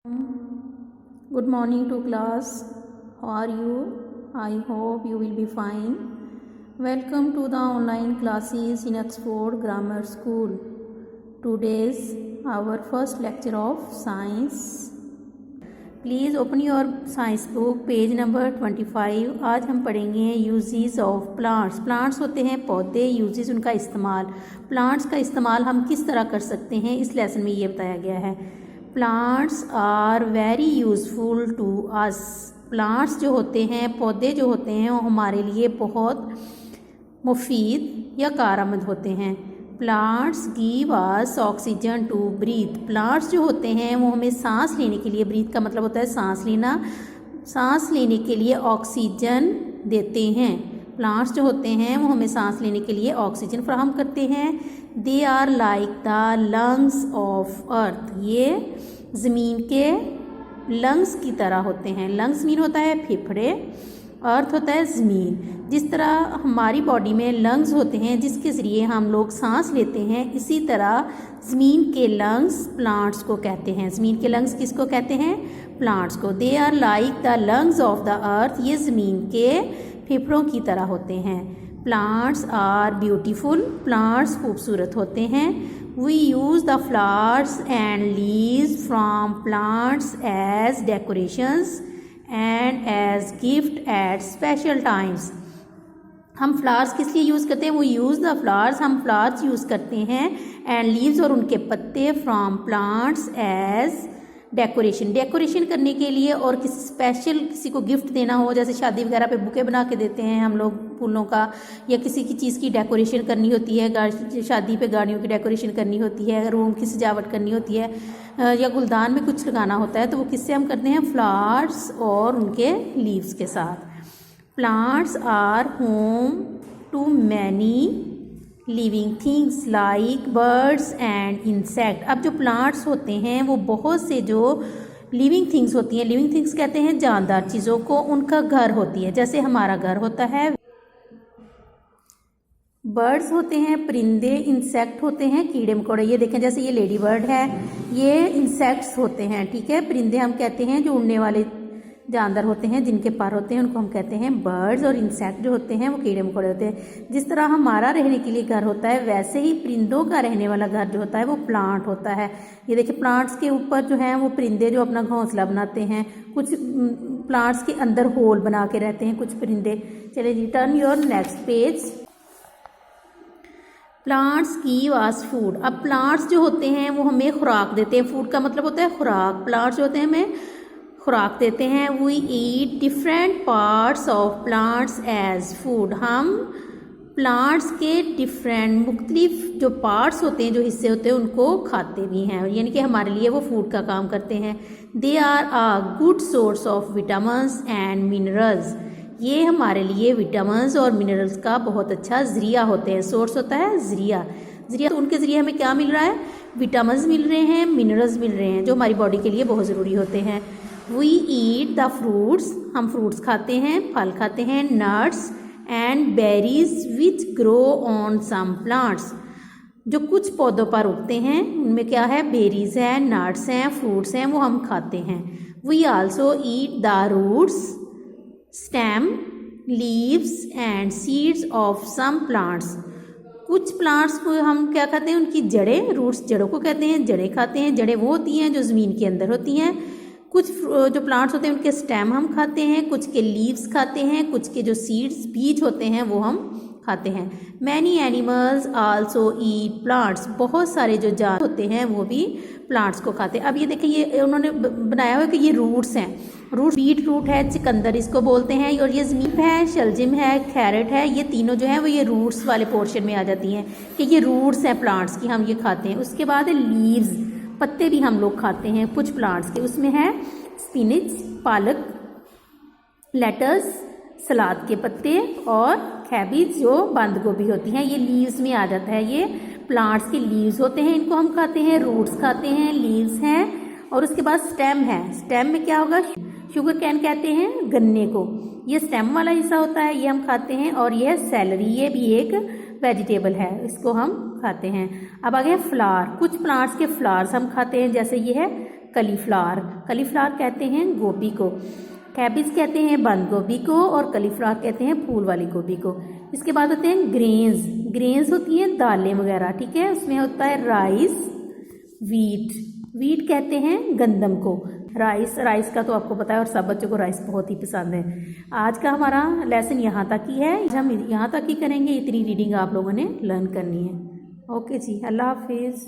Good morning to class. How are you? I hope you will be fine. Welcome to the online classes in Oxford Grammar School. Today's our first lecture of science. Please open your science book page number 25. आज हम पढ़ेंगे uses of plants. Plants होते हैं पौधे, uses उनका इस्तेमाल. Plants का इस्तेमाल हम किस तरह कर सकते हैं इस लेसन में ये बताया गया है. Plants are very useful to us. Plants जो होते हैं, पौधे जो होते हैं, वो हमारे लिए बहुत मुफीद या कारआमद होते हैं. Plants give us oxygen to breathe. Plants जो होते हैं वो हमें सांस लेने के लिए, ब्रीथ का मतलब होता है सांस लेना, सांस लेने के लिए ऑक्सीजन देते हैं. प्लांट्स जो होते हैं वो हमें सांस लेने के लिए ऑक्सीजन फराहम करते हैं. They are like the lungs of earth. ये ज़मीन के लंग्स की तरह होते हैं. लंग्स मीन होता है फेफड़े, अर्थ होता है ज़मीन. जिस तरह हमारी बॉडी में लंग्स होते हैं जिसके ज़रिए हम लोग सांस लेते हैं, इसी तरह ज़मीन के लंग्स प्लांट्स को कहते हैं. ज़मीन के लंग्स किसको कहते हैं? प्लांट्स को. They are like the lungs of the earth. ये ज़मीन के फेफड़ों की तरह होते हैं. Plants are beautiful. प्लांट्स खूबसूरत होते हैं. We use the flowers and leaves from plants as decorations and as gift at special times. हम फ्लावर्स किस लिए यूज़ करते हैं? वो यूज़ द फ्लावर्स, हम फ्लावर्स यूज़ करते हैं, एंड लीव्स और उनके पत्ते from plants as decoration, decoration करने के लिए, और किसी स्पेशल किसी को गिफ्ट देना हो, जैसे शादी वगैरह पे बुके बना के देते हैं हम लोग फूलों का, या किसी की चीज़ की डेकोरेशन करनी होती है, शादी पे गाड़ियों की डेकोरेशन करनी होती है, रूम की सजावट करनी होती है, या गुलदान में कुछ लगाना होता है, तो वो किससे हम करते हैं? फ्लावर्स और उनके लीव्स के साथ. Plants are home to many living things like birds and insect. अब जो प्लांट्स होते हैं वो बहुत से जो लिविंग थिंग्स होती हैं, लिविंग थिंग्स कहते हैं जानदार चीज़ों को, उनका घर होती है. जैसे हमारा घर होता है. बर्ड्स होते हैं परिंदे, इंसेक्ट होते हैं कीड़े मकोड़े. ये देखें, जैसे ये लेडी बर्ड है, ये इंसेक्ट्स होते हैं. ठीक है, परिंदे हम कहते हैं जो उड़ने वाले जानदार होते हैं, जिनके पर होते हैं, उनको हम कहते हैं बर्ड्स. और इंसेक्ट जो होते हैं वो कीड़े मकोड़े होते हैं. जिस तरह हमारा रहने के लिए घर होता है, वैसे ही परिंदों का रहने वाला घर जो होता है वो प्लांट होता है. ये देखिए, प्लांट्स के ऊपर जो है वो परिंदे जो अपना घोंसला बनाते हैं. कुछ प्लांट्स के अंदर होल बना के रहते हैं कुछ परिंदे. चलिए जी, turn your next page. Plants give us food. अब प्लांट्स जो होते हैं वो हमें खुराक देते हैं. फूड का मतलब होता है खुराक. प्लांट्स जो होते हैं हमें खुराक देते हैं. We eat different parts of plants as food. हम प्लांट्स के डिफरेंट मुख्तलिफ जो पार्ट्स होते हैं, जो हिस्से होते हैं, उनको खाते भी हैं, यानी कि हमारे लिए वो फूड का काम करते हैं. They are a good source of vitamins and minerals. ये हमारे लिए विटामिन्स और मिनरल्स का बहुत अच्छा ज़रिया होते हैं. सोर्स होता है ज़रिया. ज़रिया, तो उनके ज़रिए हमें क्या मिल रहा है? विटामिन्स मिल रहे हैं, मिनरल्स मिल रहे हैं, जो हमारी बॉडी के लिए बहुत ज़रूरी होते हैं. We eat the fruits. हम फ्रूट्स खाते हैं, फल खाते हैं. Nuts and berries which grow on some plants. जो कुछ पौधों पर उगते हैं उनमें क्या है? बेरीज हैं, नट्स हैं, फ्रूट्स हैं, वो हम खाते हैं. We also eat the roots, stem, leaves and seeds of some plants. कुछ प्लांट्स को हम क्या खाते हैं? उनकी जड़ें. रूट्स जड़ों को कहते हैं, जड़ें खाते हैं. जड़ें वो होती हैं जो ज़मीन के अंदर होती हैं. कुछ जो प्लांट्स होते हैं उनके स्टेम हम खाते हैं, कुछ के लीव्स खाते हैं, कुछ के जो सीड्स बीज होते हैं वो हम खाते हैं. मैनी एनिमल्स आल्सो ईट प्लांट्स. बहुत सारे जो जानवर होते हैं वो भी प्लांट्स को खाते हैं. अब ये देखिए, ये उन्होंने बनाया हुआ है कि ये रूट्स हैं. रूट्स, बीट रूट है, चिकंदर इसको बोलते हैं, और ये ज़मीन है, शलजिम है, कैरेट है, ये तीनों जो है वो ये रूट्स वाले पोर्शन में आ जाती हैं कि ये रूट्स हैं प्लांट्स की, हम ये खाते हैं. उसके बाद लीव्स, पत्ते भी हम लोग खाते हैं कुछ प्लांट्स के. उसमें है स्पिनिच, पालक, लेटस, सलाद के पत्ते, और कैबेज जो बंद गोभी होती हैं, ये लीव्स में आ जाता है. ये प्लांट्स के लीव्स होते हैं, इनको हम खाते हैं. रूट्स खाते हैं, लीव्स हैं, और उसके बाद स्टेम है. स्टेम में क्या होगा? शुगर कैन कहते हैं गन्ने को. ये स्टेम वाला हिस्सा होता है, ये हम खाते हैं. और ये सैलरी, ये भी एक वेजिटेबल है, इसको हम खाते हैं। अब आ गया फ्लावर। कुछ प्लांट्स के फ्लावर्स हम खाते हैं, जैसे ये है कलीफ्लावर, कलीफ्लावर कहते हैं गोभी को, कैबिज कहते हैं बंद गोभी को, और कलीफ्लावर कहते हैं फूल वाली गोभी को। इसके बाद होते हैं ग्रेन्स, ग्रेन्स होती हैं दालें वगैरह, ठीक है। उसमें होता है राइस, वीट, वीट कहते हैं गंदम को, राइस, राइस का तो आपको पता है और सब बच्चों को राइस बहुत ही पसंद है। आज का हमारा लेसन यहाँ तक ही है, हम यहाँ तक ही करेंगे, इतनी रीडिंग आप लोगों ने लर्न करनी है। ओके जी, अल्लाह हाफिज़।